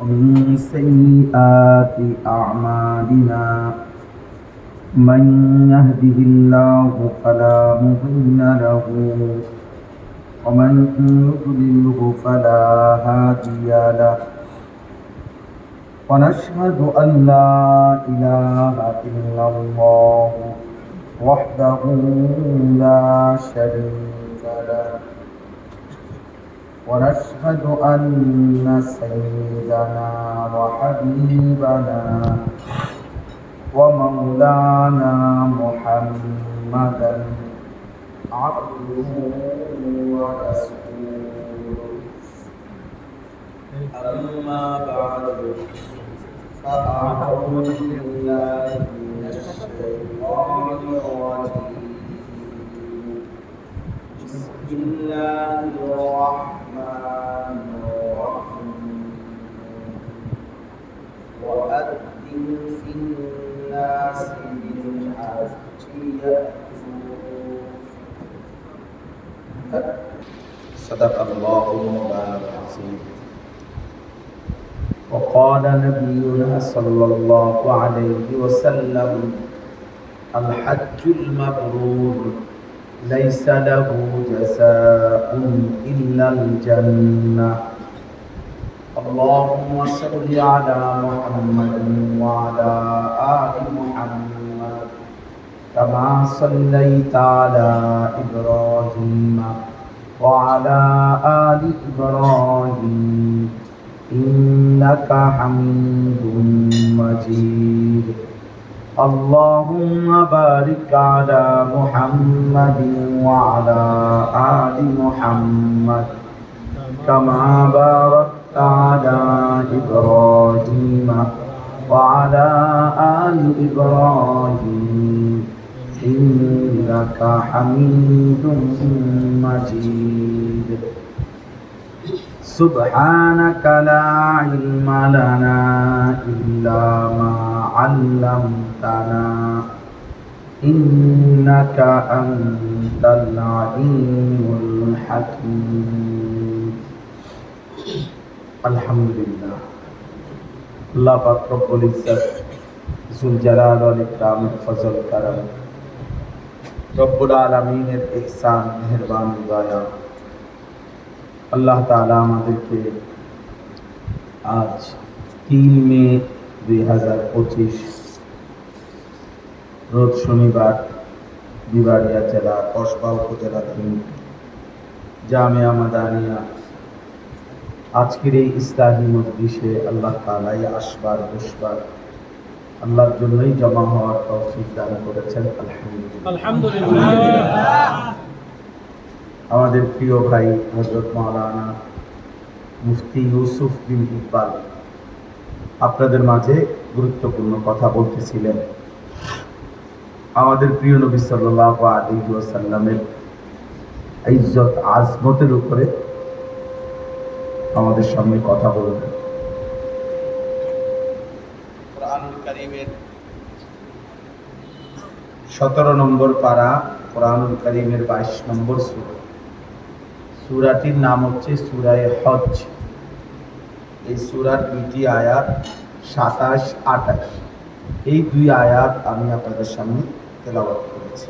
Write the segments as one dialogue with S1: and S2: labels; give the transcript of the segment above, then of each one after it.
S1: ومن سيئات أعمالنا من يهده الله فلا مضل له ومن يضلله فلا هادي له ونشهد أن لا إله إلا الله وحده لا شريك له ونشهد أن سيدنا وحبيبنا ومولانا محمدا عبده ورسوله أما بعد فأعوذ بالله من الشيطان الرجيم بسم الله الرحمن الرحيم وأذن في الناس بالحج صدق الله مولانا العظيم وقال نبينا صلى الله عليه وسلم الحج المبرور ليس له جزاء إلا الجنة اللهم صل على محمد وعلى آل محمد كما صليت على إبراهيم وعلى آل إبراهيم إنك حميد مجيد اللهم بارك على محمد وعلى آل محمد كما باركت على إبراهيم وعلى آل إبراهيم إنك حميد مجيد سبحانك لا علم لنا إلا ما علمتنا إنك أنت العليم الحكيم الحمد لله الله পাক রব্বুল ইজ্জত যুল জালাল ওয়াল ইকরামের ফজল করম রব্বুল আলামিনের ইহসান মেহেরবানি দয়া আল্লাহ তাআলা আমাদেরকে আজ 3 মে 2025 রোজ শনিবার বিবাড়িয়া জেলা কসবা উপজেলাধীন জামিয়া মাদানিয়া আজকের এই ইসলামী মজলিসে আল্লাহ তাআলা আসবার বসবার আল্লাহর জন্যই জমা হওয়ার তৌফিক দান করেছেন আলহামদুলিল্লাহ। আমাদের প্রিয় ভাই হযরত মাওলানা মুফতি ইউসুফ বিন ইকবাল আপনাদের মাঝে গুরুত্বপূর্ণ কথা বলতেছিলেন। আমাদের প্রিয় নবী সাল্লাল্লাহু আলাইহি ওয়াসাল্লামের ইজ্জত আজমতের উপরে আমাদের সামনে কথা বলবেন। কোরআনুল কারীমের 17 নম্বর পারা, কোরআনুল কারীমের 22 নম্বর সূরা। সূরাটির নাম হচ্ছে সূরায়ে হজ। এই সূরার 2টি আয়াত 27-28। এই 2 আয়াত আমি আপনাদের সামনে তেলাওয়াত করেছি।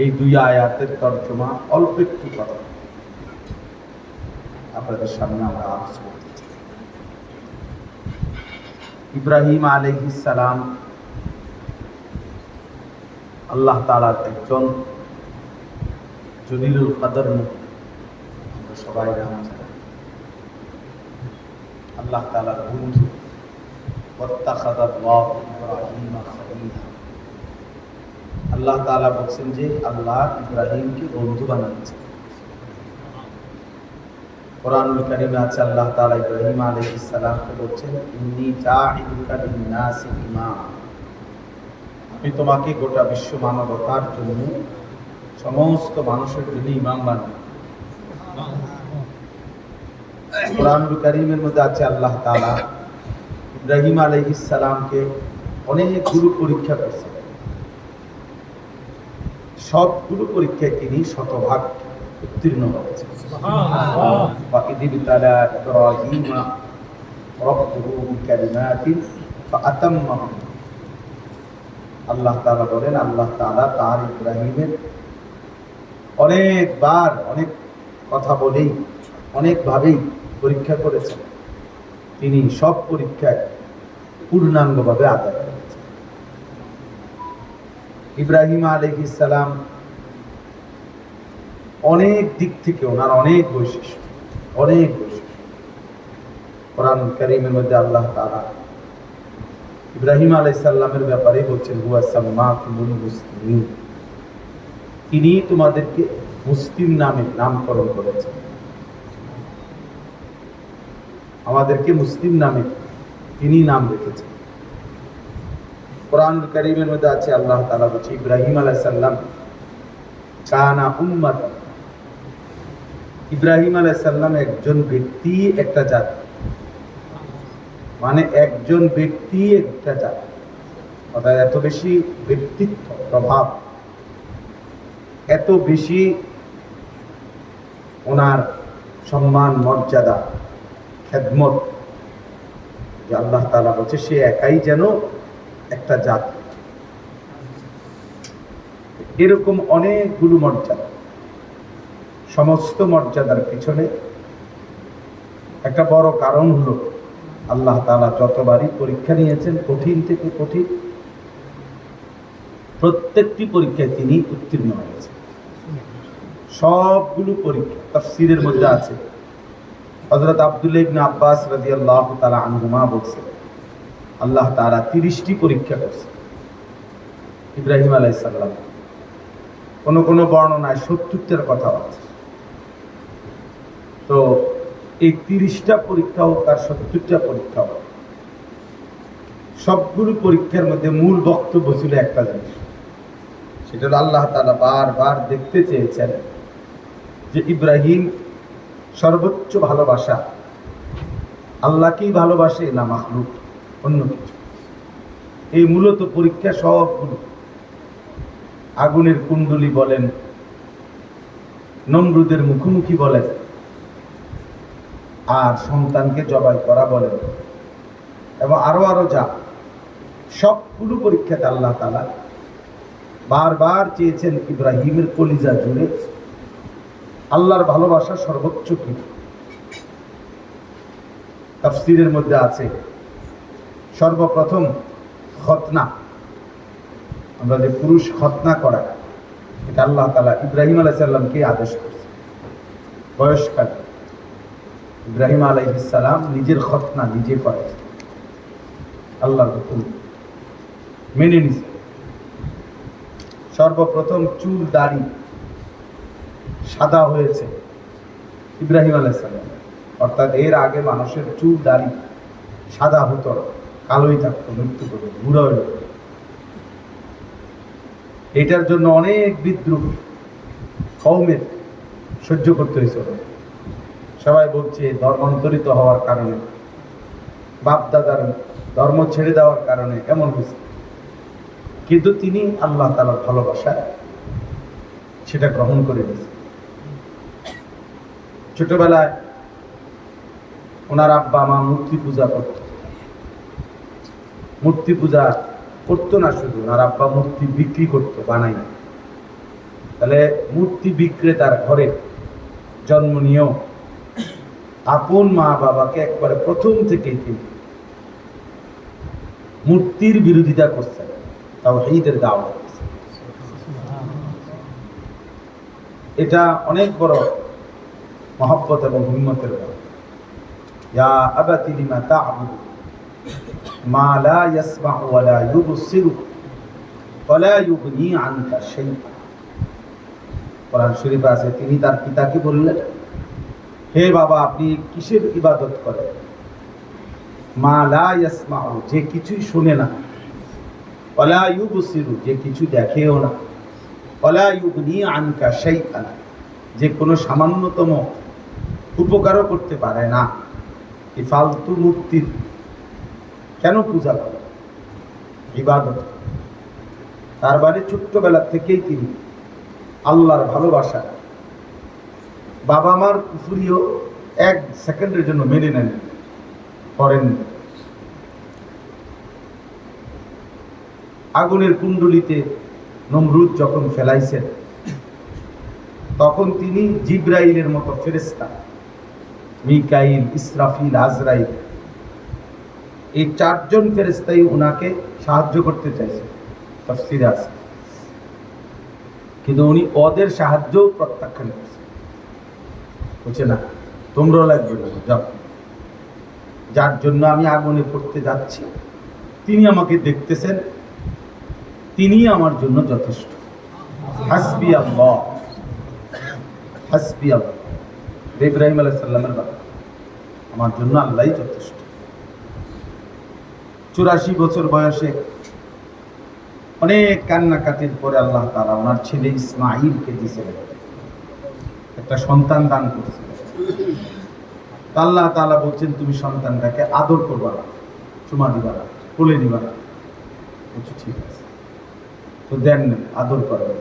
S1: এই 2 আয়াতের তরজমা অল্প একটু কথা আপনাদের সামনে আমরা আলোচনা করছি। ইব্রাহিম আলাইহিস সালাম আল্লাহ তাআলার একজন জলিলুল কদর সবাই জানেন, আল্লাহ তাআলার বন্ধু। ওয়াত্তাখাযাল্লাহু ইব্রাহিমা খলিলা। আল্লাহ তাআলা বলেন যে আল্লাহ ইব্রাহিমকে বন্ধু বানিয়েছেন। কোরআনুল কারীমে আছে আল্লাহ তাআলা ইব্রাহিম আলাইহিস সালামকে বলেন ইন্নী জাঈলুকা লিন-নাসি ইমাম। আমি তোমাকে গোটা বিশ্ব মানবতার জন্য সমস্ত মানুষের জন্য ইমাম বানাবো। কোরআনুল কারীমের মধ্যে আছে আল্লাহ তাআলা ইব্রাহিম আলাইহিস সালামকে অনেকগুলো পরীক্ষা করেছেন। সবগুলো পরীক্ষায় তিনি শতভাগ উত্তীর্ণ হয়েছেন। রব্বুহু বিকালিমাতিন ফাআতাম্মাহুম। আল্লাহ তাআলা বলেন, আল্লাহ তাআলা তার ইব্রাহিমের অনেকবার অনেক কথা বলেই অনেকভাবেই পরীক্ষা করেছেন, তিনি সব পরীক্ষায় পূর্ণাঙ্গভাবে আদায় করেছেন। ইব্রাহিম আলাইহিস সালাম অনেক দিক থেকে ওনার অনেক বৈশিষ্ট্য। কোরআন কারীমের মধ্যে আল্লাহ তাআলা ইব্রাহিম আলাইহিস সালামের ব্যাপারে বলছেন, হুয়া সাম্মাকুমুল মুসলিমিন, তিনি তোমাদেরকে মুসলিম নামে নামকরণ করেছেন। আমাদেরকে মুসলিম নামে তিনি নাম রেখেছেন। কোরআন কারীমের মধ্যে আছে, আল্লাহ তাআলা বলছে, ইব্রাহিম আলাইহিস সালাম কানা উম্মাতান, ইব্রাহিম আলাইহিস সালাম একজন ব্যক্তি একটা জাতি, মানে একজন ব্যক্তি একটা জাতি, অর্থাৎ এত বেশি ব্যক্তিত্ব প্রভাব, এত বেশি ওনার সম্মান মর্যাদা খেদমত, যে আল্লাহ তাআলা বলছে সে একাই যেন একটা জাতি। এরকম অনেকগুলো মর্যাদা, সমস্ত মর্যাদার পিছনে একটা বড় কারণ হলো আল্লাহ তাআলা যতবারই পরীক্ষা নিয়েছেন, কঠিন থেকে কঠিন, প্রত্যেকটি পরীক্ষায় তিনি উত্তীর্ণ হয়েছেন। সবগুলো পরীক্ষা তাফসীরের মধ্যে আছে। হযরত আব্দুল্লাহ ইবনে আব্বাস রাদিয়াল্লাহু তাআলা আনহুমা বলছেন, আল্লাহ তাআলা 30টি পরীক্ষা করেছেন ইব্রাহিম আলাইহিস সালাম। কোন বর্ণনায় 70টার কথা আছে। তো এই 30টা পরীক্ষা হোক আর 70টা পরীক্ষা হোক, সবগুলো পরীক্ষার মধ্যে মূল বক্তব্য ছিল একটা জিনিস, সেটা হলো আল্লাহ তাআলা বারবার দেখতে চেয়েছেন যে ইব্রাহিম সর্বোচ্চ ভালোবাসা আল্লাহকেই ভালোবাসে না মাখলুক অন্য কিছু। এই মূলত পরীক্ষা সবগুলো। আগুনের কুণ্ডলী বলেন, নমরুদের মুখোমুখি বলেন, আর সন্তানকে জবাই করা বলেন, এবং আরো যা সবগুলো পরীক্ষাতে আল্লাহ তাআলা বারবার চেয়েছেন ইব্রাহিমের কলিজা জুড়ে আল্লাহর ভালোবাসা সর্বোচ্চ কিছু। তাফসীরের মধ্যে আছে, সর্বপ্রথম খতনা, আমরা যে পুরুষ খতনা করা, এটা আল্লাহ তাআলা ইব্রাহিম আলাইহিস সালামকে আদেশ করেছেন। বয়সকালে ইব্রাহিম আলাইহিস সালাম নিজের খতনা নিজে করেছেন, আল্লাহর হুকুম মেনে নিয়েছেন। সর্বপ্রথম চুল দাড়ি সাদা হয়েছে ইব্রাহিম আলাইহিস সালাম, অর্থাৎ এর আগে মানুষের চুল দাড়ি সাদা হতো, কালোই থাকতো, মৃত্যু করে বুড়ো হয়ে যেত। এটার জন্য অনেক বিদ্রুপ কওমের সহ্য করতে হয়েছিল। সবাই বলছে ধর্মান্তরিত হওয়ার কারণে, বাপদাদার ধর্ম ছেড়ে দেওয়ার কারণে এমন হয়েছে। কিন্তু তিনি আল্লাহ তাআলার ভালোবাসায় সেটা গ্রহণ করে নিয়েছেন। ছোটবেলায় ওনার আব্বা মা মূর্তি পূজা করত। মূর্তি পূজা করতো না শুধু, ওনার আব্বা মূর্তি বিক্রি করতো, বানাই না। তাহলে মূর্তি বিক্রেতার ঘরে জন্ম নিয়েও আপন মা বাবাকে একবারে প্রথম থেকেই তিনি মূর্তির বিরোধিতা করছেন, তাওহীদের দাওয়াত দিয়েছেন। এটা অনেক বড় মহব্বত এবং হিম্মতের ব্যাপার। ইয়া আবাতি লিমা তা'বুদু মা লা ইয়াসমা'ু ওয়া লা ইউবসিরু ওয়া লা ইউগনি আনকা শাইআ। কোরআন শরীফে আছে, তিনি তার পিতাকে বললেন, হে বাবা, আপনি কিসের ইবাদত করেন? মা লা ইয়াসমা'ু, যে কিছুই শুনে না, ওয়া লা ইউবসিরু, যে কিছু দেখেও না, ওয়া লা ইউগনি আনকা শাইআ, যে কোনো সামান্যতম উপকারও করতে পারে না। এই ফালতু মূর্তির কেন পূজা করে? ইবাদত। তার বাড়ি ছোট্টবেলা থেকেই তিনি আল্লাহর ভালোবাসা, বাবা মার কুফরিও এক সেকেন্ডের জন্য মেনে নেন। করেন। আগুনের কুণ্ডলিতে নমরুদ যখন ফেলাইছেন, তখন তিনি জিব্রাইলের মতো ফেরেশতা, মিকাইল, ইসরাফিল, আজরাইল, এই চারজন ফেরেশতাই ওনাকে সাহায্য করতে চাইছে, তাফসীরে আছে। কিন্তু উনি ওদের সাহায্য প্রত্যাখ্যান করছে, বুঝছে না, তোমরাও লাগবে না, যাও, যার জন্য আমি আগুনে পড়তে যাচ্ছি তিনি আমাকে দেখতেছেন, তিনি আমার জন্য যথেষ্ট। হাসবি আল্লাহ, হাসবি আল্লাহ, ইব্রাহিম আলাইহিস সালামের বাবা, আমার জন্য আল্লাহই যথেষ্ট। 84 বছর বয়সে অনেক কান্নাকাটির পরে আল্লাহ তাআলা ওনার ছেলে ইসমাঈলকে দিয়েছিলেন, একটা সন্তান দান করেছিলেন। আল্লাহ তাআলা বলছেন, তুমি সন্তানটাকে আদর করবা না, চুমা দিবা না, কোলে নিবা না। বলছে ঠিক আছে, তো দেন না, আদর করবেন,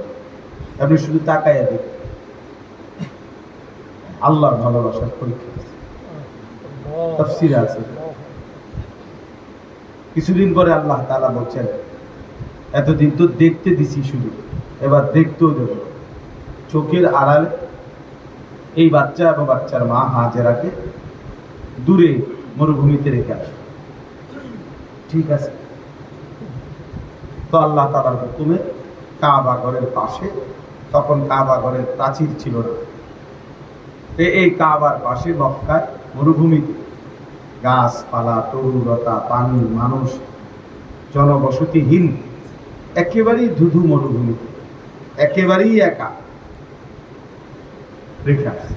S1: আপনি শুধু তাকাইয়া দেন। আল্লাহর ভালোবাসার পরীক্ষা আছে, তাফসীরে আছে। কিছুদিন পরে আল্লাহ তাআলা বলছেন, এতদিন তো দেখতে দিছি শুধু, এবার দেখতেও দেব। চোখের আড়ালে এই বাচ্চা এবং বাচ্চার মা হাজেরাকে দূরে মরুভূমিতে রেখে আসে। ঠিক আছে, তো আল্লাহ তাআলার হুকুমে কাবা ঘরের পাশে, তখন কাবা ঘরের প্রাচীর ছিল না, এই কাবার পাশে মক্কায় মরুভূমিতে গাছপালা, তরুলতা, পানি, মানুষ, জনবসতিহীন, একেবারেই ধুধু মরুভূমিতে, একেবারেই একা রেখে আসে।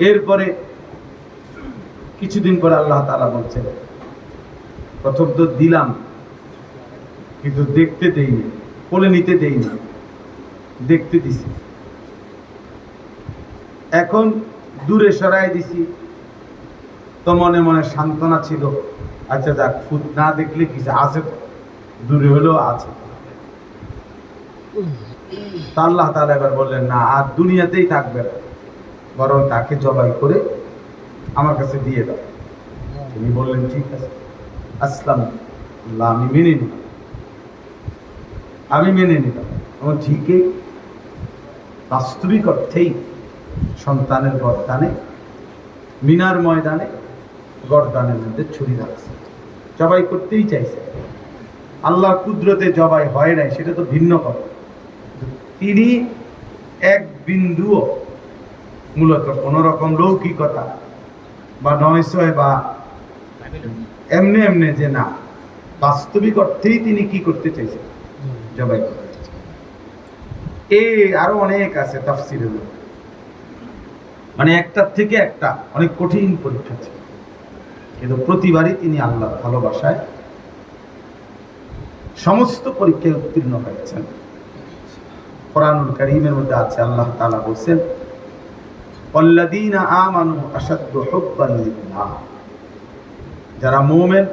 S1: এরপরে কিছুদিন পরে আল্লাহ তাআলা বলছেন, প্রথম তো দিলাম কিন্তু দেখতে দেইনি, কোলে নিতে দেইনি, দেখতে দিছি। এখন দূরে সরাই দিছি, তো মনে মনে সান্ত্বনা ছিল, আচ্ছা যাক, ফুট না দেখলে কিছু আছে, তো দূরে হলেও আছে। তা আল্লাহ তাআলা এবার বললেন, না, আর দুনিয়াতেই থাকবে না, বরং তাকে জবাই করে আমার কাছে দিয়ে দাও। তিনি বললেন ঠিক আছে, আসলাম, আল্লাহ, আমি মেনে নিলাম, আমি মেনে নিলাম। আমার ঠিকই বাস্তবিক অর্থেই সন্তানের গর্দানে, মিনার ময়দানে গর্দানের মধ্যে ছুরি রাখছে, জবাই করতেই চাইছে। আল্লাহর কুদরতে জবাই হয় নাই, সেটা তো ভিন্ন কথা। তিনি এক বিন্দুও মূলত কোন রকম লৌকিকতা বা নয়সয় বা এমনি এমনি যে না, বাস্তবিক অর্থেই তিনি কি করতে চাইছেন, জবাই করতে চাইছেন। আরো অনেক আছে তাফসীরের মধ্যে, মানে একটার থেকে একটা অনেক কঠিন পরীক্ষা ছিল, কিন্তু প্রতিবারই তিনি আল্লাহর ভালোবাসায় সমস্ত পরীক্ষায় উত্তীর্ণ হয়েছেন। কোরআনুল কারীমের মধ্যে আছে, আল্লাহ তাআলা বলেন, ওয়াল্লাযীনা আমানু আশাদ্দু হুব্বান লিল্লাহ, যারা মুমিন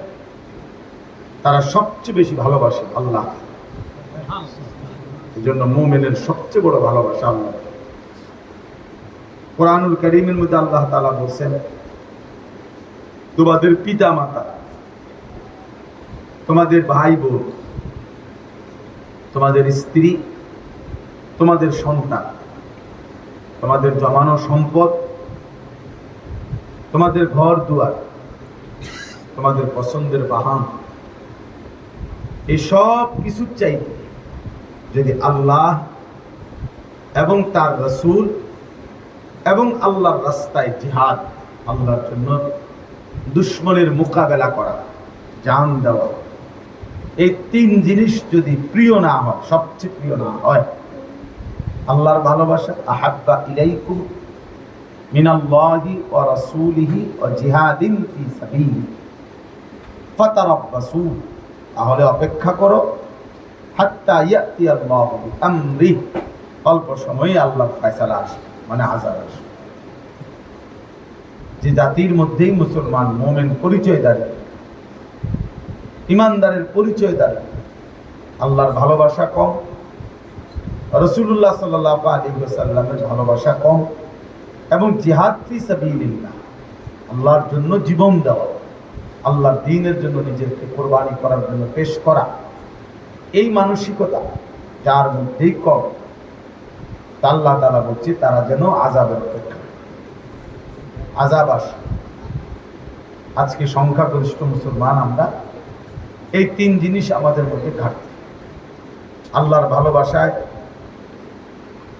S1: তারা সবচেয়ে বেশি ভালোবাসে আল্লাহ। এজন্য মুমিনের সবচেয়ে বড় ভালোবাসা আল্লাহ। কোরআনুল কারীমের মধ্যে আল্লাহ তাআলা বলেন, তোমাদের পিতা মাতা, তোমাদের ভাই বোন, তোমাদের স্ত্রী, তোমাদের সন্তান, তোমাদের জমানো সম্পদ, তোমাদের ঘর দুয়ার, তোমাদের পছন্দের বাহন, এই সব কিছু চাইতে যদি আল্লাহ এবং তার রাসূল এবং আল্লাহর রাস্তায় জিহাদ, আল্লাহর জন্য দুশমনের মোকাবেলা করা, জান দেওয়া, এই তিন জিনিস যদি প্রিয় না হয়, সবচেয়ে প্রিয় না হয়, আল্লাহর ভালোবাসা, আহাব্বা ইলাইকুম মিনাল্লাহি ওয়া রাসূলিহি ওয়া জিহাদিন ফি সাবিলিহি ফাতারাব্বাসু, তাহলে অপেক্ষা করো, হাত্তা ইয়াতি আল্লাহু বিআমরিহি, অল্প সময়ে আল্লাহর ফয়সালা আসবে, মানে আযাব আসবে। যে জাতির মধ্যেই মুসলমান মুমিন পরিচয় দাঁড়ায়, ইমানদারের পরিচয় দাঁড়ায়, আল্লাহর ভালোবাসা কম, রাসূলুল্লাহ সাল্লাল্লাহু আলাইহি ওয়াসাল্লামের ভালোবাসা কম, এবং জিহাদ ফি সাবিলিল্লাহ, আল্লাহর জন্য জীবন দেওয়া, আল্লাহর দ্বীনের জন্য নিজেকে কোরবানি করার জন্য পেশ করা, এই মানসিকতা যার মধ্যেই কম, আল্লাহ তাআলা বলছে তারা যেন আযাবের অপেক্ষা, আযাব আসে। আজকে সংখ্যাগরিষ্ঠ মুসলমান আমরা, এই তিন জিনিস আমাদের মধ্যে ঘাটতি। আল্লাহর ভালোবাসায়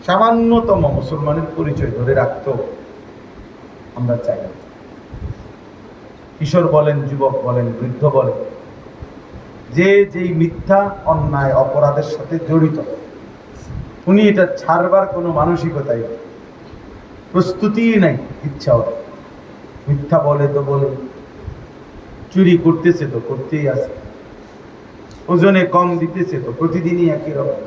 S1: সামান্যতম মুসলমানের পরিচয় ধরে রাখতেও আমরা চাই না। কিশোর বলেন, যুবক বলেন, বৃদ্ধ বলেন, যে যেই মিথ্যা অন্যায় অপরাধের সাথে জড়িত, উনি এটা ছাড়বার কোনো মানসিকতাই প্রস্তুতিই নাই, ইচ্ছাও নেই। মিথ্যা বলে তো বলে, চুরি করতেছে তো করতেই আছে, ওজনে কম দিতেছে তো প্রতিদিনই একই রকম,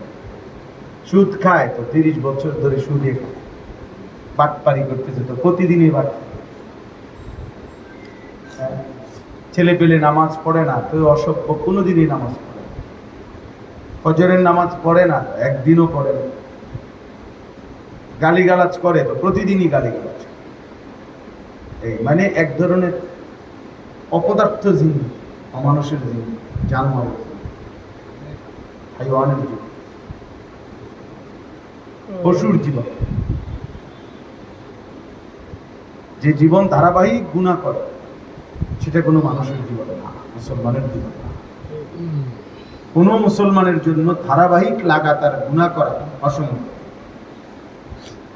S1: সুদ খায় তো 30 বছর ধরে সুদে খায়, বাটপারি করতেছে তো প্রতিদিনই বাটপারি, ছেলে পেলে নামাজ পড়ে না তো অসভ্য, কোনোদিনই নামাজ পড়ে না, ফজরের নামাজ পড়ে না তো একদিনও পড়ে না, গালিগালাজ করে তো প্রতিদিনই গালিগালাজ। এই মানে এক ধরনের অপদার্থ জিন, অমানুষের জিন, জানোয়ার, হাইওয়ানের জীবন, পশুর জীবন, যে জীবন ধারাবাহিক গুনাহ করে, সেটা কোনো মানুষের জীবন না, মুসলমানের জীবন না। কোনো মুসলমানের জন্য ধারাবাহিক লাগাতার গুনাহ করা অসম্ভব,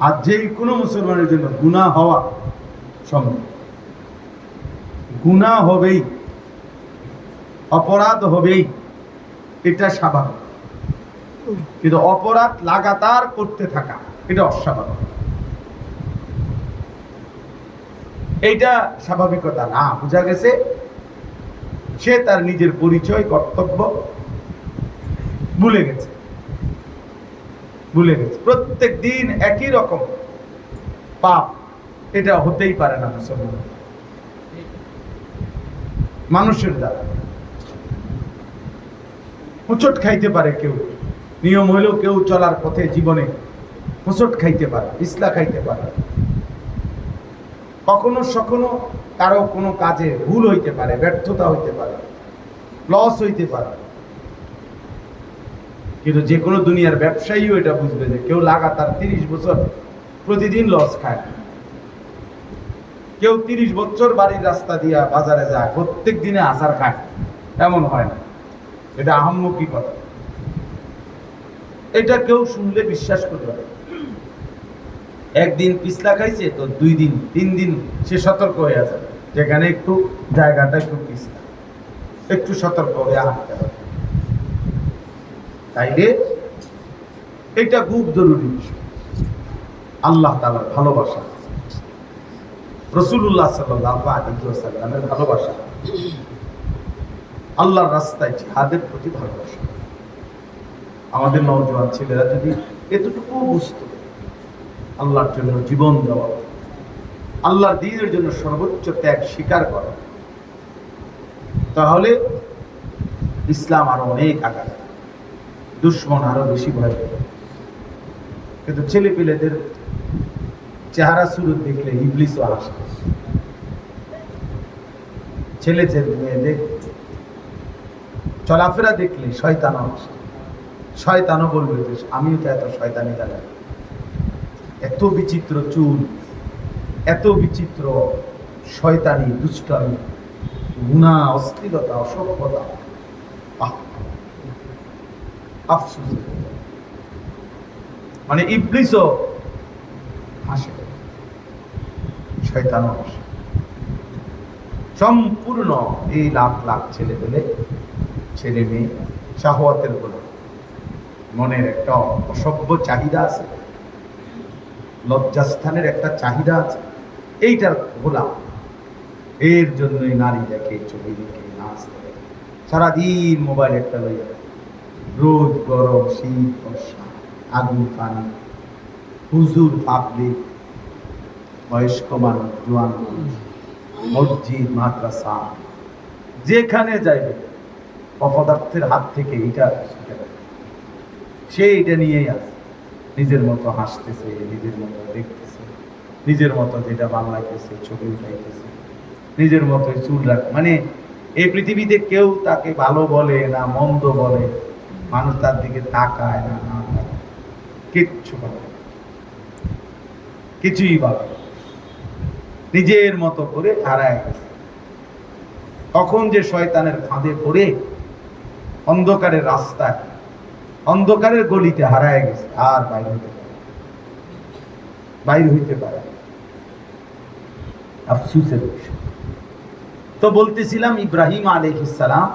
S1: আর যেই কোনো মুসলমানের জন্য গুনাহ হওয়া সম্ভব। গুনাহ হবেই, অপরাধ হবেই, এটা স্বাভাবিক, কিন্তু অপরাধ লাগাতার করতে থাকা এটা অস্বাভাবিক। এইটা স্বাভাবিকতা না, বোঝা গেছে সে তার নিজের পরিচয় কর্তব্য ভুলে গেছে, প্রত্যেক দিন একই রকম পাপ, এটা হতেই পারে না মুসলমান মানুষের দ্বারা। হোঁচট খাইতে পারে কেউ, নিয়ম হইলেও কেউ চলার পথে জীবনে হোঁচট খাইতে পারে, ইসলা খাইতে পারে, কখনো সখনো কারো কোনো কাজে ভুল হইতে পারে, ব্যর্থতা হইতে পারে, লস হইতে পারে, কিন্তু যে কোনো দুনিয়ার ব্যবসায়ীও এটা বুঝবে যে কেউ লাগাতার 30 বছর প্রতিদিন লস খায়, কেউ 30 বছর বাড়ির রাস্তা দিয়া বাজারে যায়, প্রত্যেক দিনে আচার খায়, এমন হয় না। এটা আহাম্মকি কথা, এটা কেউ শুনলে বিশ্বাস করবে না। একদিন পিছলা খাইছে তো 2 দিন 3 দিন সে সতর্ক হয়ে যাবে, যেখানে একটু জায়গাটা একটু পিছলা, একটু সতর্ক হয়ে হাঁটতে হবে। তাইলে এটা খুব জরুরি। আল্লাহ তাআলার ভালোবাসা, রাসূলুল্লাহ সাল্লাল্লাহু আলাইহি ওয়াসাল্লামের ভালোবাসা, আল্লাহর রাস্তায় জিহাদের প্রতি ভালোবাসা। আমাদের নওজোয়ান ছেলেরা যদি এতটুকু বুঝতো, আল্লাহর জন্য জীবন দেওয়া, আল্লাহর দ্বীনের জন্য সর্বোচ্চ ত্যাগ স্বীকার করা, তাহলে ইসলাম আরো অনেক আগাবে, দুশ্মন আরো বেশি ভয় পাবে। কিন্তু ছেলে পেলেদের চেহারা সুরত দেখলে ইবলিসও হাসে, ছেলে মেয়েদের চলাফেরা দেখলে শয়তানও হাসে, শয়তানও বলবে যে আমিও তো এত শয়তানি জানি, এত বিচিত্র চুল, এত বিচিত্র শয়তানি, দুষ্টামি, গুনাহ, অশ্লীলতা, অসভ্যতা, আফসোস। মানে ইবলিসও হাসে, শয়তানও হাসে। সম্পূর্ণ এই লাখ লাখ ছেলে মেয়ে শাহওয়াতের গোলাম, মনের একটা অসভ্য চাহিদা আছে, লজ্জাস্থানের একটা চাহিদা আছে, এইটার গোলাম। এর জন্যই নারী দেখে, ছবি দেখে, নাচ দেখে, সারাদিন মোবাইল একটা লইয়া, রোদ গরম শীত বর্ষা, আগুন পানি, হুজুর পাবলিক, বয়স্ক মানুষ, জোয়ান মানুষ, মসজিদ মাদ্রাসা, যেখানে যাইবে অপদার্থের হাত থেকে এটা সে এটা নিয়েই আছে, নিজের মতো হাসতেছে, নিজের মতো দেখতেছে, নিজের মতো যেটা বাংলাইতেছে, ছবি উঠাইতেছে, নিজের মতোই চুল রাখে, মানে এই পৃথিবীতে কেউ তাকে ভালো বলে না মন্দ বলে, মানুষ তার দিকে তাকায় না, কিচ্ছু বলে, কিছুই বলে, নিজের মতো করে হারায় গেছে। তখন যে শয়তানের ফাঁদে পড়ে অন্ধকারের রাস্তায়, অন্ধকারের গলিতে হারায় গেছে, আর বাইর হইতে পারে। আফসোসের বিষয়। তো বলতেছিলাম, ইব্রাহিম আলাইহিস সালাম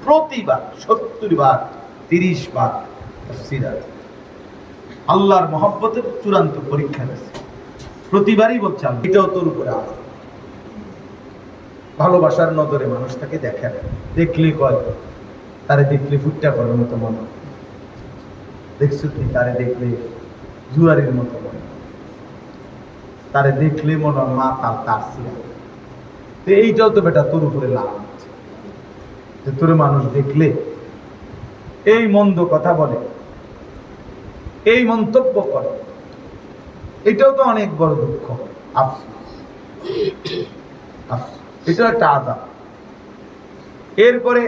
S1: প্রতিবার 70 বার 30 বার তাফসীর আছে, আল্লাহর মহব্বতের চূড়ান্ত পরীক্ষা আছে। প্রতিবারই বলছেন এটাও তোর উপরে আছে। ভালোবাসার নজরে মানুষ তাকে দেখে না, দেখলে কয় তারে দেখলে ফুটটা করার মতো মনে, দেখছো কি তারে দেখলে জুয়ারির মতো মনে, তারে দেখলে মনে হয় মা তার তারছিয়া। তো এইটাও তো বেটা তোর উপরে লাভ, যে তোর মানুষ দেখলে এই মন্দ কথা বলে, এই মন্তব্য করে, এটাও তো অনেক বড় দুঃখ, আফসোস। এটা একটা আযাব। এরপরে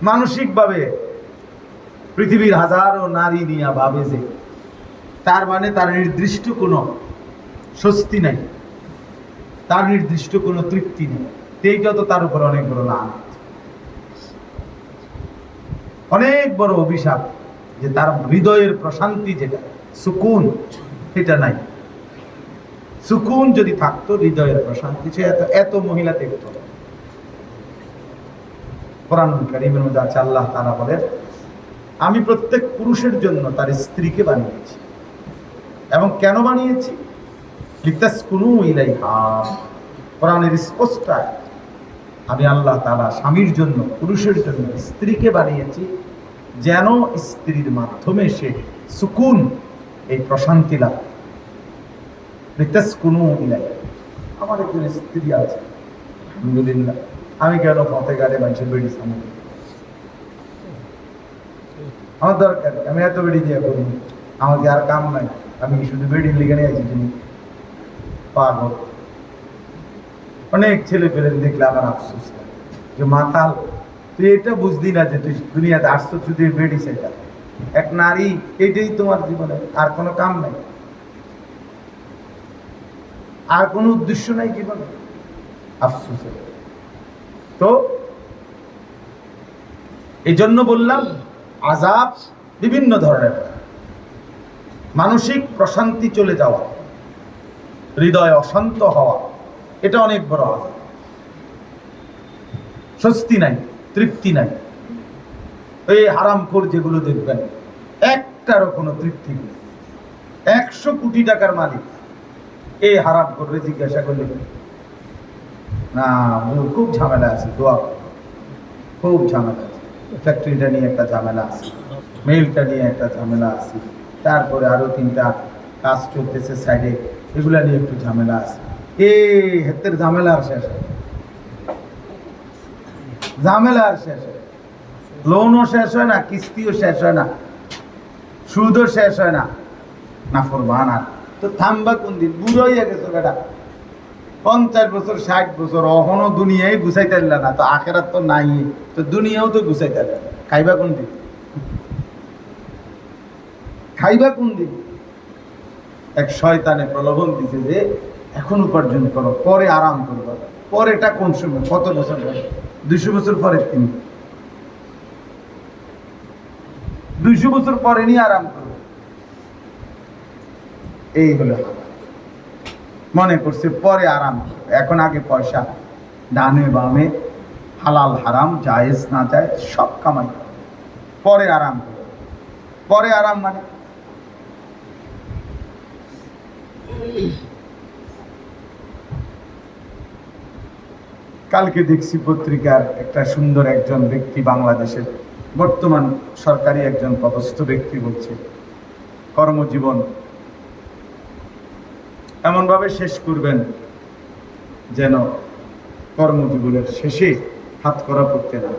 S1: মানসিকভাবে পৃথিবীর হাজারো নারী নিয়ে ভাবে যে তার মানে তার নির্দিষ্ট কোনো স্বস্তি নাই, তার নির্দিষ্ট কোনো তৃপ্তি নেই। এইটা তো তার উপর অনেক বড় লাভ, অনেক বড় অভিশাপ, যে তার হৃদয়ের প্রশান্তি যেটা সুকুন, এটা নাই। সুকুন যদি থাকতো, হৃদয়ের প্রশান্তি, সে এত মহিলা দেখত। কোরআনুল কারীমের মধ্যে আছে, আল্লাহ তাআলা বলেন, আমি প্রত্যেক পুরুষের জন্য তার স্ত্রীকে বানিয়েছি। এবং কেন বানিয়েছি? লিতাসকুনু ইলাইহা। কোরআনের স্পষ্ট, আমি আল্লাহ তাআলা স্বামীর জন্য, পুরুষের জন্য স্ত্রীকে বানিয়েছি যেন স্ত্রীর মাধ্যমে সে সুকুন, এই প্রশান্তি লাভ। লিতাসকুনু ইলাইহা। আমার একজন স্ত্রী আছে, আলহামদুলিল্লাহ। আমি কেন পথে গাড়ি মানুষের বেড়ি সামনে, আমার দরকার, আমি এত বেড়ি দিয়ে করি, আমাকে আর কাম নাই, আমি শুধু বেড়ির লিগে নিয়ে আছি। তুমি পাগল। অনেক ছেলে পেলে দেখলে আমার আফসোস যে মাতাল, তুই এটা বুঝলি না যে তুই দুনিয়াতে আসছো শুধু বেড়ি, সেটা এক নারী, এটাই তোমার জীবনে, আর কোনো কাম নাই, আর কোনো উদ্দেশ্য নাই জীবনে। আফসোস। তো এই জন্য বললাম, আযাব বিভিন্ন ধরনের, মানসিক প্রশান্তি চলে যাওয়া, হৃদয় অশান্ত হওয়া, এটা অনেক বড় আযাব। স্বস্তি নাই, তৃপ্তি নাই। এই হারামখোর যেগুলো দেখবেন, একটারও কোনো তৃপ্তি নেই। 100 কোটি টাকার মালিক, এই হারামখোররে জিজ্ঞাসা করলে, না খুব ঝামেলা আছে, দোয়া খুব ঝামেলা আছে, ফ্যাক্টরিটা নিয়ে একটা ঝামেলা আছে, মেইলটা নিয়ে একটা ঝামেলা আছে, তারপরে আরো 3টা কাজ চলতেছে সাইডে, এগুলা নিয়ে একটু ঝামেলা আছে। এই হাতের ঝামেলা আর শেষ হয়, ঝামেলা আর শেষ হয়, লোনও শেষ হয় না, কিস্তিও শেষ হয় না, সুদও শেষ হয় না, নাফরমান। আর তো থামবা কোন দিন? বুড়ো হইয়া গেছো বেটা, 50 বছর 60 বছর, অহনো দুনিয়ায় গুছাইতে পারলা না, তো আখেরাত তো নাই, তো দুনিয়াও তো গুছাইতে পারলা না। খাইবা কোন দিন? খাইবা কোন দিন? এক শয়তানে প্রলোভন দিছে যে এখন উপার্জন করো, পরে আরাম করবা। পরেটা কোন সময়? কত বছর পরে? 200 বছর পরে? 200 বছর পরে নিয়ে আরাম করো। এই হলো মনে করছে পরে আরাম, এখন আগে পয়সা, ডানে বামে হালাল হারাম জায়েজ না জায়েজ সব কামাই, পরে আরাম। পরে আরাম মানে কালকে দেখছি পত্রিকার একটা সুন্দর একজন ব্যক্তি, বাংলাদেশের বর্তমান সরকারি একজন পদস্থ ব্যক্তি বলছে, কর্মজীবন এমনভাবে শেষ করবেন যেন কর্মজীবনের শেষে হাত করা পড়তে না।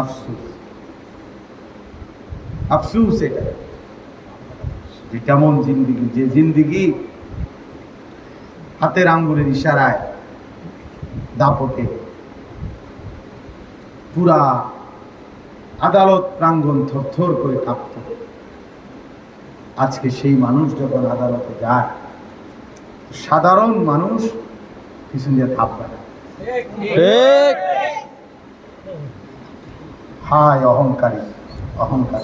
S1: আফসোস, আফসোস। এটা কেমন জিন্দিগি, যে জিন্দিগি হাতের আঙ্গুলের ইশারায় দাপটে পুরা আদালত প্রাঙ্গণ থরথর করে কাঁপত। আজকে সেই মানুষ যখন আদালতে যায়, সাধারণ মানুষ পিছন দিয়ে থাপবে না। হায় অহংকারী, অহংকার,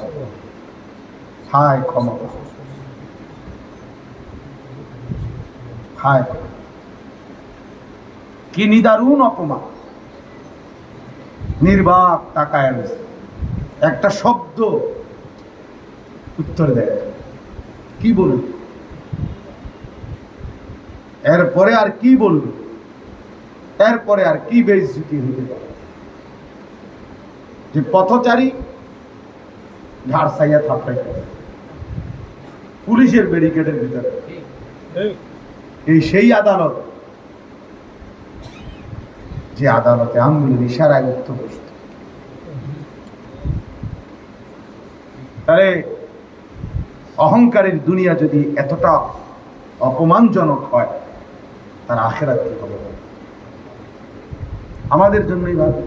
S1: হায় ক্ষমতা, হায় কি নিদারুণ অপমান। নির্বাক তাকায় রয়েছে, একটা শব্দ উত্তর দেয়, কি বলুন এরপরে আর কি বলবে, এরপরে আর কি বেইজ্জতি হতে পারে। যে পথচারী ঘাড় সাইয়া থাপড়াই করে পুলিশের ব্যারিকেডের ভিতরে। এই সেই আদালত যে আদালতে আঙ্গুলের ইশারায় উঠতে বসত। তাহলে অহংকারের দুনিয়া যদি এতটা অপমানজনক হয়, তার আখিরাত কি হবে? আমাদের জন্যই ভাবি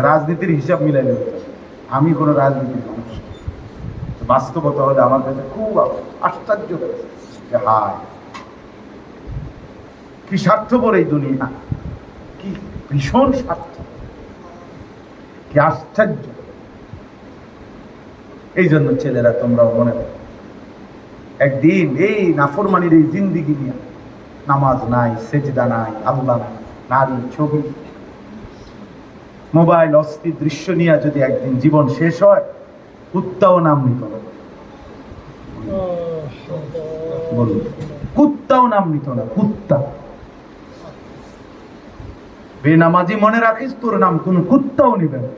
S1: রাজনীতির হিসাব মিলাই নিতে। আমি কোনো রাজনীতির মানুষ, বাস্তবতা হলে আমার কাছে খুব আশ্চর্য হয়েছে যে হায় কি স্বার্থপর এই দুনিয়া, কি ভীষণ স্বার্থ, কি আশ্চর্য। এই জন্য ছেলেরা তোমরাও মনে রাখো, একদিন এই নাফরমানির এই জিন্দিগি নিয়ে, নামাজ নাই, সেজদা নাই, আল্লাহ নাই, নারী, ছবি, মোবাইল, অস্থির দৃশ্য নিয়ে যদি একদিন জীবন শেষ হয়, কুত্তাও নাম নিত না। বলুন, কুত্তাও নাম নিত না। কুত্তা বেনামাজি মনে রাখিস, তোর নাম কোন কুত্তাও নিবে না।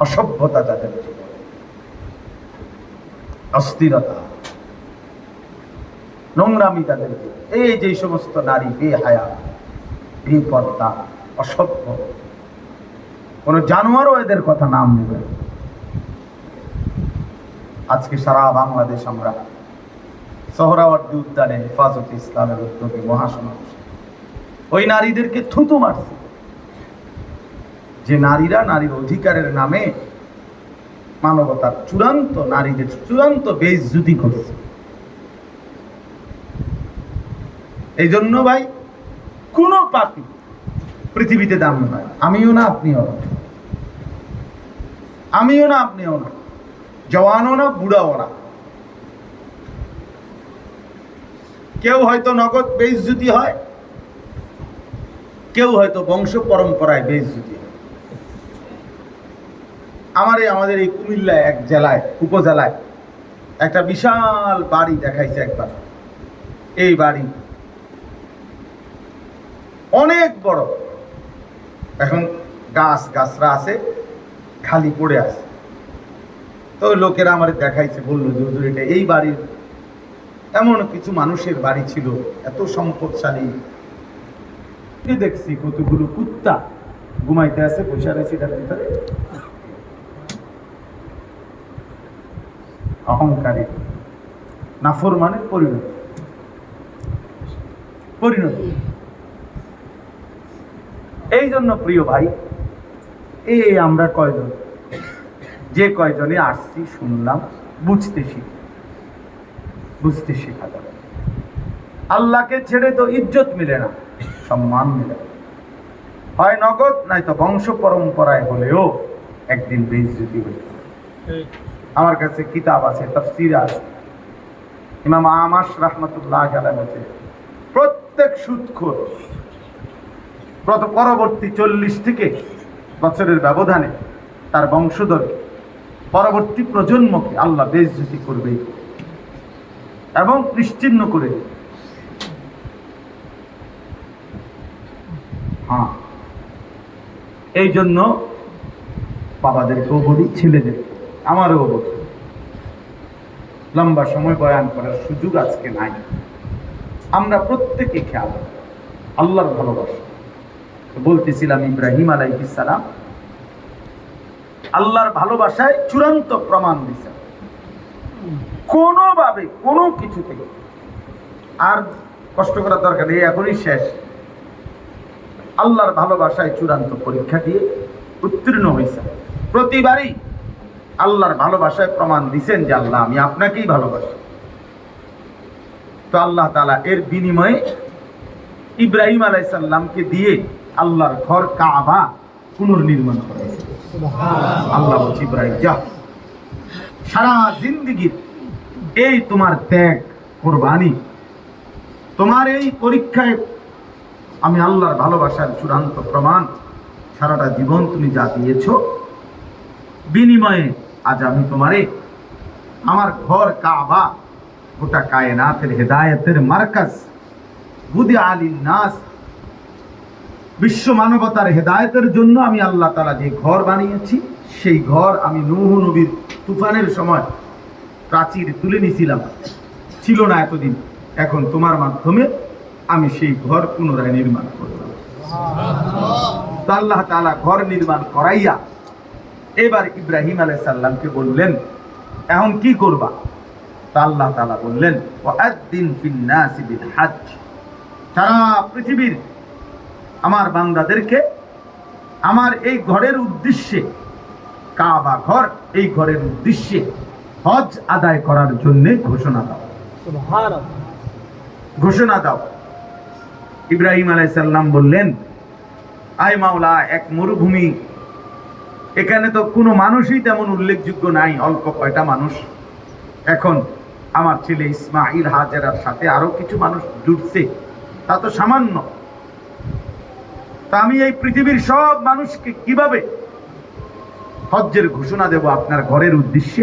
S1: অসভ্যতা যাদের, অস্থিরতা, নোংরামি তাদের, এই যে সমস্ত নারী বেহায়া, বেপর্দা, অসভ্য, কোন জানোয়ারও এদের কথা নাম নেবে। আজকে সারা বাংলাদেশ আমরা সোহরাওয়ার্দী উদ্যানে হেফাজত ইসলামের উদ্যোগে মহাসমাবেশ, ওই নারীদেরকে থুতু মারছে, যে নারীরা নারীর অধিকারের নামে মানবতার চূড়ান্ত, নারীদের চূড়ান্ত বেইজ্জতি করছে। এই জন্য ভাই, কোন পাপী পৃথিবীতে দাম নয়। আমিও না, আপনিও না, আমিও না, আপনিও না, জওয়ানও না, বুড়াও না। কেউ হয়তো নগদ বেইজ্জতি হয়, কেউ হয়তো বংশ পরম্পরায় বেইজ্জতি হয়। আমাদের এই কুমিল্লায় এক জেলায়, উপজেলায় একটা বিশাল বাড়ি দেখাইছে একবার। এই বাড়ি অনেক বড়, এখন গাছরা আছে, খালি পড়ে আছে। তো লোকেরা আমাদের দেখাইছে, বললো যে হুজুর, এটা এই বাড়ির এমন কিছু মানুষের বাড়ি ছিল, এত সম্পদশালী। দেখছি কতগুলো কুত্তা ঘুমাইতে আছে, বসে রয়েছে তার ভিতরে। অহংকারী, নাফরমানের পরিণতি। এই জন্য প্রিয় ভাই, এই আমরা কয়জন, যে কয়জনে আসছি, শুনলাম, বুঝতে শেখা যাবে। আল্লাহকে ছেড়ে তো ইজ্জত মিলে না, সম্মান মিলে না। হয় নগদ, নাই তো বংশ পরম্পরায় হলেও একদিন বেইজ্জতি হইতে হবে। আমার কাছে কিতাব আছে, তাফসীর আছে, ইমাম আমাশ রাহমাতুল্লাহ আলাইহি বলেছে, প্রত্যেক সুদখোর পরবর্তী 40 থেকে বছরের ব্যবধানে তার বংশধর, পরবর্তী প্রজন্মকে আল্লাহ বেইজ্জতি করবে এবং নিশ্চিহ্ন করে। এই জন্য বাবাদেরকেও বলি, ছেলেদের, আমারও বলি, লম্বা সময় বয়ান করার সুযোগ আজকে নাই। আমরা প্রত্যেকে খেয়াল, আল্লাহর ভালোবাসা। বলতেছিলাম, ইব্রাহিম আলাইহিস সালাম আল্লাহর ভালোবাসায় চূড়ান্ত প্রমাণ দিয়েছেন। কোনোভাবে কোনো কিছু থেকে আর কষ্ট করার দরকার নেই, এখনই শেষ। আল্লাহর ভালোবাসায় চূড়ান্ত পরীক্ষা দিয়ে উত্তীর্ণ হয়েছে। প্রতিবারই আল্লাহর ভালোবাসায় প্রমাণ দিছেন যে আল্লাহ আমি আপনাকেই ভালোবাসি। তো আল্লাহ তাআলা এর বিনিময়ে ইব্রাহিম আলাইহিস সালামকে দিয়ে আল্লাহর ঘর কাবা পুনর্নির্মাণ করেছে। আল্লাহ বলছে, ইব্রাহিম যা, সারা জিন্দেগির এই তোমার ত্যাগ কুরবানি, তোমার এই পরীক্ষায় আমি আল্লাহর ভালোবাসার চূড়ান্ত প্রমাণ, সারাটা জীবন তুমি যা দিয়েছ, বিনিময়ে আজ আমি তোমারে আমার ঘর কাবা, গোটা কায়নাতের হেদায়েতের মার্কাজ, বুদি আলিন নাস, বিশ্ব মানবতার হেদায়েতের জন্য আমি আল্লাহ তাআলা যে ঘর বানিয়েছি, সেই ঘর আমি নূহ নবীর তুফানের সময় প্রাচীর তুলে নিয়েছিলাম, ছিল না এতদিন, এখন তোমার মাধ্যমে আমি সেই ঘর পুনরায় নির্মাণ করলাম। আল্লাহ তাআলা ঘর নির্মাণ করাইয়া এবার ইব্রাহিম আলাইহিস সালামকে বললেন, এখন কি করবা? তা আল্লাহ তাআলা বললেন, ওয়াআদ্দিন ফিন নাসি বিল হজ, সারা পৃথিবীর আমার বান্দাদেরকে আমার এই ঘরের উদ্দেশ্যে, কাবা ঘর, এই ঘরের উদ্দেশ্যে হজ আদায় করার জন্য ঘোষণা দাও। সুবহানাল্লাহ, ঘোষণা দাও। ইব্রাহিম আলাইহিস সালাম বললেন, আয় মাওলা, এক মরুভূমি, এখানে তো কোনো মানুষই তেমন উল্লেখযোগ্য নাই, অল্প কয়টা মানুষ। এখন আমার ছেলে ইসমাইল হাজেরার সাথে আরো কিছু মানুষ জুটছে, তা তো সামান্য। তা আমি এই পৃথিবীর সব মানুষকে কিভাবে হজ্জের ঘোষণা দেব আপনার ঘরের উদ্দেশ্যে?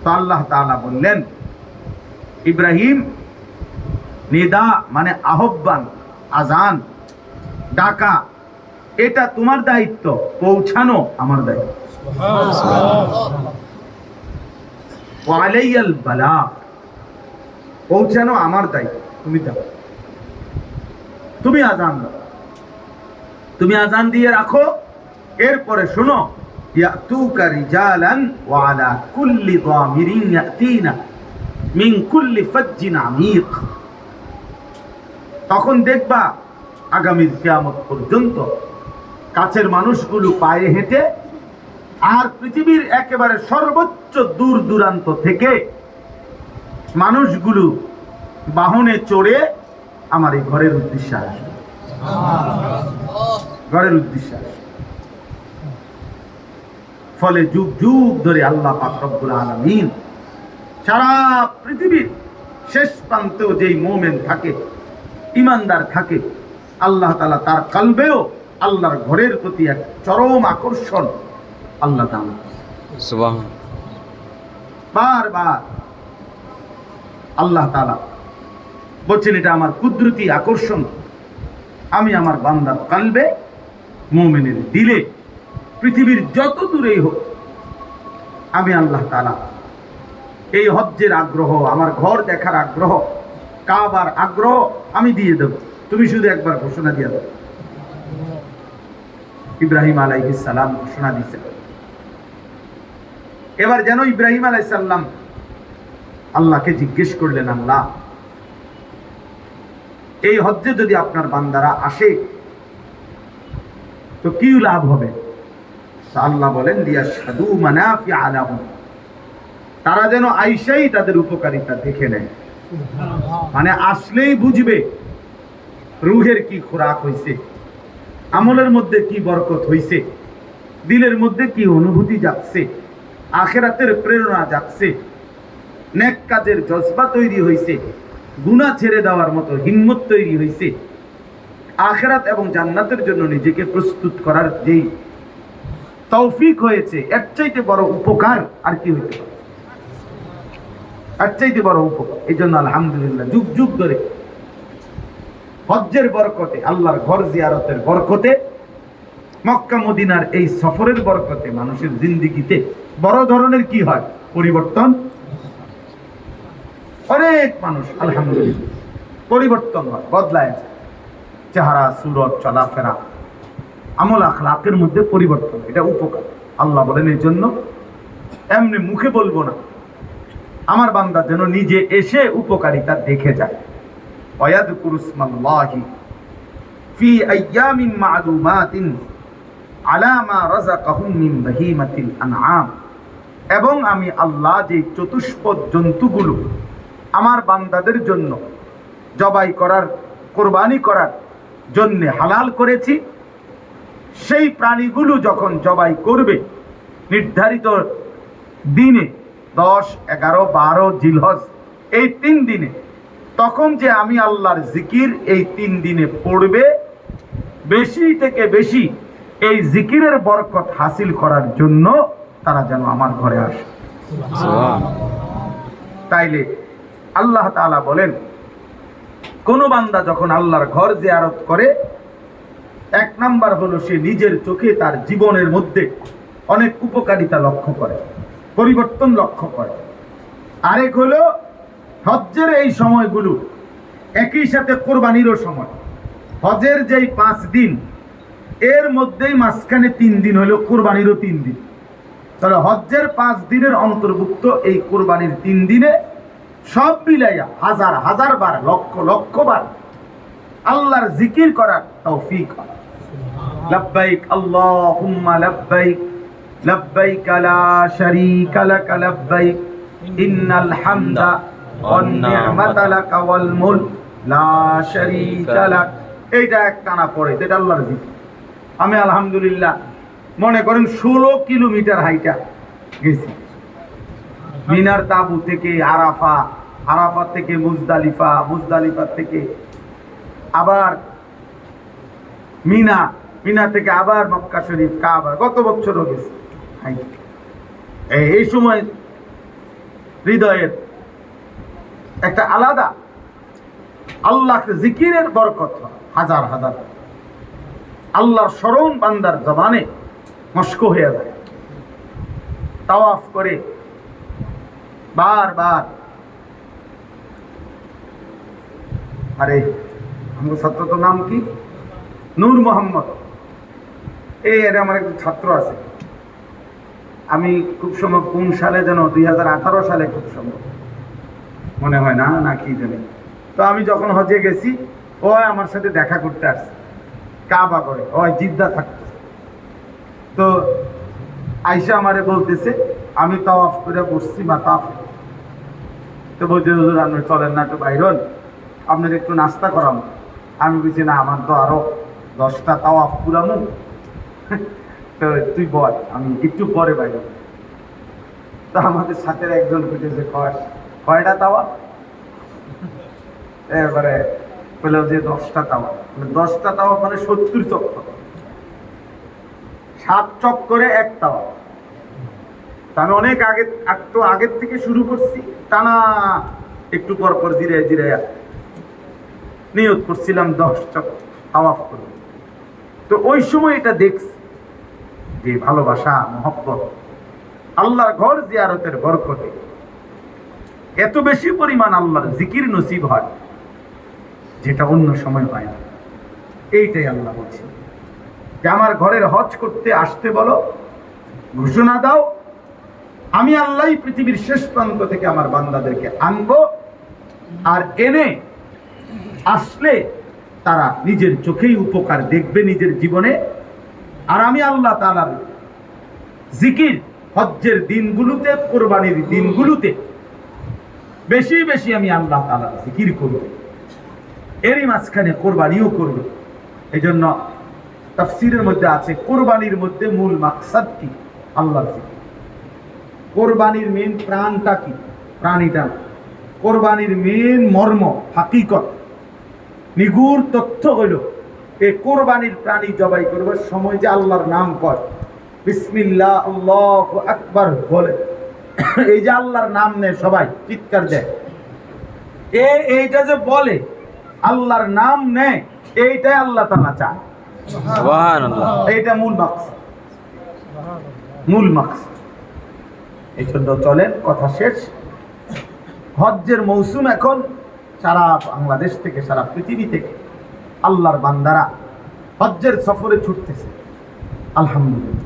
S1: তো আল্লাহ তাআলা বললেন, ইব্রাহিম, নিদা মানে আহ্বান, আজান, ডাকা, এটা তোমার দায়িত্ব, পৌঁছানো আমার দায়িত্ব। ওয়া আলাইয়াল বালাগ, পৌঁছানো আমার দায়িত্ব, তুমি দাও, তুমি আজান দাও, তুমি আজান দিয়ে রাখো। এরপরে শোনো, ইয়াতুকা রিজালান ওয়া আলা কুল্লি দামিরিন ইয়াতিনা মিন কুল্লি ফাজ্জিন আমিক, তখন দেখবা আগামী কিয়ামত পর্যন্ত কাছের মানুষগুলো পায়ে হেঁটে, আর পৃথিবীর একেবারে সর্বোচ্চ দূর দূরান্ত থেকে মানুষগুলো বাহনে চড়ে আমার এই ঘরের উদ্দেশ্যে আসবে, ঘরের উদ্দেশ্যে আসবে। ফলে যুগ যুগ ধরে আল্লাহ পাক রব্বুল আলামিন সারা পৃথিবীর শেষ প্রান্তেও যেই মুমিন থাকে, ইমানদার থাকে, আল্লাহ তাআলা তার কলবেও আল্লাহর ঘরের প্রতি এক চরম আকর্ষণ আল্লাহ তাআলা সুবহান বারবার আল্লাহ তাআলা বলছেন, এটা আমার কুদরতি আকর্ষণ, আমি আমার বান্দার কলবে, মুমিনের দিলে, পৃথিবীর যত দূরেই হোক, আমি আল্লাহ তাআলা এই হজ্জের আগ্রহ, আমার ঘর দেখার আগ্রহ, কাবার আগ্রহ আমি দিয়ে দেব, তুমি শুধু একবার ঘোষণা দিয়ে দাও। ইব্রাহিম আলাইহিস সালাম ঘোষণা দিয়েছেন। এবার যেন ইব্রাহিম আলাইহিস সালাম আল্লাহকে জিজ্ঞেস করলেন, আল্লাহ, এই হজ্জে যদি আপনার বান্দারা আসে তো কি লাভ হবে? তা আল্লাহ বলেন, লিয়াশহাদু মানাফিআ লাহুম, তারা যেন আইসাই তাদের উপকারিতা দেখে নেয়, মানে আসলেই বুঝবে রূহের কি খোরাক হইছে, আমলের মধ্যে কি বরকত হইছে, দিলের মধ্যে কি অনুভূতি যাচ্ছে, আখিরাতের প্রেরণা যাচ্ছে, নেক কাজের জজবা তৈরি হইছে, গুনাহ ছেড়ে দেওয়ার মতো হিম্মত তৈরি হইছে, আখিরাত এবং জান্নাতের জন্য নিজেকে প্রস্তুত করার যেই তৌফিক হয়েছে, এর চাইতে বড় উপকার আর কি হইতে পারে? এর চাইতে বড় উপকার। এই জন্য আলহামদুলিল্লাহ যুগ যুগ ধরে হজ্জের বরকতে, আল্লাহর ঘর জিয়ারতের বরকতে, মক্কা মদিনার এই সফরের বরকতে মানুষের জিন্দেগিতে বড় ধরনের কি হয়? পরিবর্তন। অনেক মানুষ আলহামদুলিল্লাহ পরিবর্তন হয়, বদলায়, চেহারা, সুরত, চলাফেরা, আমল আখলাকের মধ্যে পরিবর্তন, এটা উপকার। আল্লাহ বলেন, এই জন্য এমনি মুখে বলবো না, আমার বান্দা যেন নিজে এসে উপকারিতা দেখে যায়। ওয়ায়াযকুরুসমাল্লাহি ফি আইয়ামিন মা'লুমাতিন আলা মা রাযাকাহুম মিন বাহিমাতিল আনআম, এবং আমি আল্লাহ যে চতুষ্পদ জন্তুগুলো আমার বান্দাদের জন্য জবাই করার, কোরবানি করার জন্য হালাল করেছি, সেই প্রাণীগুলো যখন জবাই করবে নির্ধারিত দিনে 10, 11, 12 জিলহজ, এই 3 দিনে, তখন যে আমি আল্লাহর জিকির এই 3 দিনে পড়বে, বেশি থেকে বেশি এই জিকিরের বরকত হাসিল করার জন্য তারা যেন আমার ঘরে আসে। তাইলে আল্লাহ তাআলা বলেন, কোন বান্দা যখন আল্লাহর ঘর জিয়ারত করে, 1 নাম্বার হলো সে নিজের চোখে তার জীবনের মধ্যে অনেক উপকারিতা লক্ষ্য করে, পরিবর্তন লক্ষ্য করে। আরেক হলো হজ্জের এই সময়গুলো একই সাথে কোরবানিরও সময়। হজের যেই 5 দিন, এর মধ্যেই মাঝখানে 3 দিন হলো কোরবানিরও 3 দিন। তাহলে হজ্জের 5 দিনের অন্তর্ভুক্ত এই কোরবানির 3 দিনে সব মিলাইয়া হাজার হাজার বার, লক্ষ লক্ষ বার আল্লাহর জিকির করার তৌফিক হয়। লাব্বাইক আল্লাহুম্মা লাব্বাইক, লাব্বাইক লা শারীকা লাক লাব্বাইক, ইন্নাল হামদা ওয়ান নি'মাতা লাকা ওয়াল মুলক লা শারীকা লাক। এইটা একটানা পড়ে, এটা আল্লাহর জিকির। আমি আলহামদুলিল্লাহ মনে করেন 16 কিলোমিটার হাইটা গেছি, মিনার তাবু থেকে আরাফা, আরাফা থেকে মুজদালিফা, মুজদালিফা থেকে আবার মিনা, মিনা থেকে আবার মক্কা শরীফ, কাবা। গত বছরও গেছি। এই সময় হৃদয়ের একটা আলাদা আল্লাহকে জিকিরের বরকত হয়, হাজার হাজার আল্লাহর স্মরণ বান্দার জবানে মস্ক হয়ে যায়। তাওয়াফ করে বারবার। আরে আমার ছাত্র তো নাম কি, নূর মোহাম্মদ। এর আমার একজন ছাত্র আছে, আমি খুব সম্ভব কোন সালে যেন 2018 সালে খুব সম্ভব মনে হয় না, না কি জানি। তো আমি যখন হজে গেছি, ও আমার সাথে দেখা করতে আসছে, কাবা করে, ও জিদ্দা থাকতো। তো আইসা আমারে বলতেছে, আমি তাওয়াফ করে বসছি মাতাফ। তো বলছে, হুজুর আপনি চলেন না একটু বাইরন, আপনার একটু নাস্তা করাম। আমি বলছি, না আমার তো আরো 10টা তাওয়াফ পুরামু, তো তুই বল, আমি একটু পরে বাইরে। তো আমাদের সাথে একজন বুঝেছে, কয়টা তাওয়াফ? এবারে বললো যে 10টা তাওয়াফ। 10টা তাওয়াফ মানে 70 চক্কর, 7 চক্করে 1 তাওয়াফ। আমি অনেক আগে, একটু আগের থেকে শুরু করছি, টানা একটু পর পর জিরায় জিরায় নিয়ত করছিলাম 10 চক্কর তাওয়াফ করব। তো ওই সময় এটা দেখছি যে ভালোবাসা, মহব্বত, আল্লাহর ঘর জিয়ারতের বরকতে এত বেশি পরিমাণ আল্লাহর জিকির নসিব হয়, যেটা অন্য সময় হয় না। এইটাই আল্লাহ বলছে যে আমার ঘরের হজ করতে আসতে বলো, ঘোষণা দাও, আমি আল্লাহ পৃথিবীর শেষ প্রান্ত থেকে আমার বান্দাদেরকে আনবো, আর এনে আসলে তারা নিজের চোখেই উপকার দেখবে নিজের জীবনে। আর আমি আল্লাহ তাআলার জিকির হজ্জের দিনগুলোতে, কোরবানির দিনগুলোতে বেশি বেশি আমি আল্লাহ তাআলার জিকির করব, এরই মাঝখানে কোরবানিও করব। এই জন্য তাফসীরের মধ্যে আছে, কোরবানির মধ্যে মূল মাকসাদ কি? আল্লাহর জিকির। কোরবানির মেন প্রাণটা কি? প্রাণীটা। কোরবানির মেন মর্ম, হাকিকত, নিগুড় তথ্য হইল এই কোরবানির প্রাণী জবাই করবার সময় যে আল্লাহর নাম কয়, বিসমিল্লাহ আল্লাহু আকবার বলে, এই যে আল্লাহর নাম নেয়, সবাই চিৎকার দেয়, এইটা যে বলে আল্লাহর নাম নেয়, এইটাই আল্লাহ তাআলা চায়। সুবহানাল্লাহ। এইটা মূল মাকসাদ, মূল মাকসাদ। এই জন্য চলেন, কথা শেষ। হজ্জের মৌসুম এখন, সারা বাংলাদেশ থেকে, সারা পৃথিবী থেকে আল্লাহর বান্দারা হজ্জের সফরে ছুটতেছে। আলহামদুলিল্লাহ,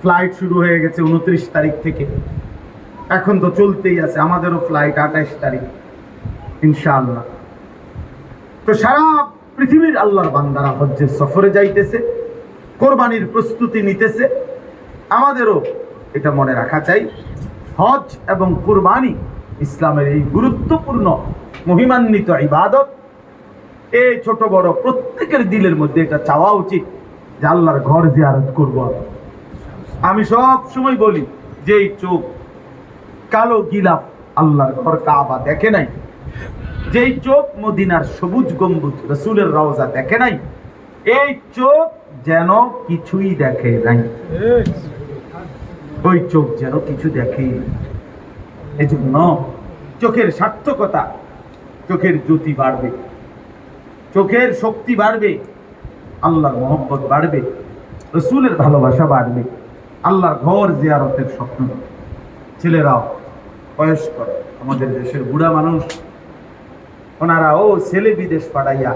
S1: ফ্লাইট শুরু হয়ে গেছে 29 তারিখ থেকে। এখন তো চলতেই আছে, আমাদেরও ফ্লাইট 28 তারিখ ইনশাআল্লাহ। তো সারা পৃথিবীর আল্লাহর বান্দারা হজ্জের সফরে যাইতেছে, কোরবানির প্রস্তুতি নিতেছে। আমাদেরও এটা মনে রাখা চাই, হজ এবং কোরবানি ইসলামের এই গুরুত্বপূর্ণ মহিমান্বিত ইবাদত। এই ছোট বড় প্রত্যেকের দিলের মধ্যে এটা চাওয়া উচিত যে আল্লাহর ঘর জিয়ারত করব। আমি সব সময় বলি যে এই চোখ কালো গিলাফ আল্লাহর ঘর কাবা দেখে নাই, যেই চোখ মদিনার সবুজ গম্বুজ রাসূলের রওজা দেখে নাই, এই চোখ যেন কিছুই দেখে নাই, ওই চোখ যেন কিছু দেখে। এজন্য চোখের সার্থকতা, চোখের জ্যোতি বাড়বে, চোখের শক্তি বাড়বে, আল্লাহর মহব্বত বাড়বে, রাসূলের ভালোবাসা বাড়বে, আল্লাহর ঘর জিয়ারতের স্বপ্ন। ছেলেরাও বয়স্ক, আমাদের দেশের বুড়া মানুষ, ওনারা ছেলে বিদেশ পাঠাইয়া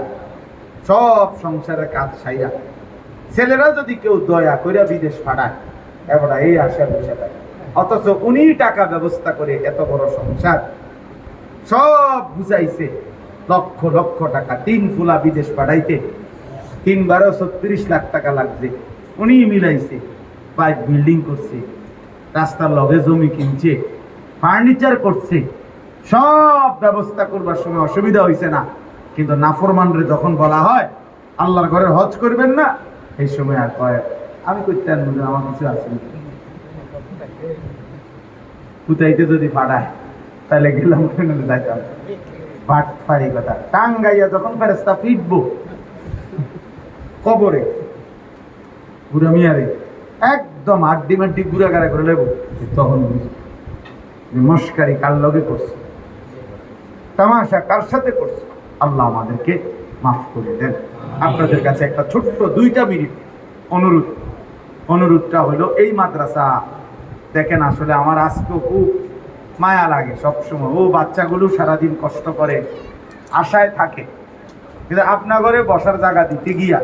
S1: সব সংসারের কাজ সাইরা, ছেলেরা যদি কেউ দয়া কইরা বিদেশ পাঠায় এবার এই আশা বসে থাকে, অথচ উনি টাকা ব্যবস্থা করে এত বড় সংসার সব বুঝাইছে, লক্ষ লক্ষ টাকা 3 ফুলা বিদেশ পাঠাইতে 3-12 লাখ টাকা লাগছে, উনি মিলাইছে, বাইক বিল্ডিং করছে, রাস্তার লগে জমি কিনছে, ফার্নিচার করছে, সব ব্যবস্থা করবার সময় অসুবিধা হয়েছে না। কিন্তু নাফরমানরে যখন বলা হয় আল্লাহর ঘরের হজ করবেন না, এই সময় আর কয় আমি করতে আমার কিছু আছে, ফুটাইতে যদি পাঠায় তাহলে গেলাম যাইতাম। বাটফারি কথা, টাঙ্গাইয়া যখন ফেরেশতা ফিরবো কবরে বুড়া মিয়ারে একদম আড্ডি মাড্ডি গুড়াগাড়া করে নেব, তখন মস্কারি কার লগে করছে, তামাশা কার সাথে করছে। আল্লাহ আমাদেরকে মাফ করে দেন। আপনাদের কাছে একটা ছোট্ট 2 মিনিট অনুরোধটা হলো, এই মাদ্রাসা দেখেন, আসলে আমার আজকে খুব মায়া লাগে সবসময়, বাচ্চাগুলো সারাদিন কষ্ট করে আশায় থাকে, কিন্তু আপনার ঘরে বসার জায়গা দিতে গিয়া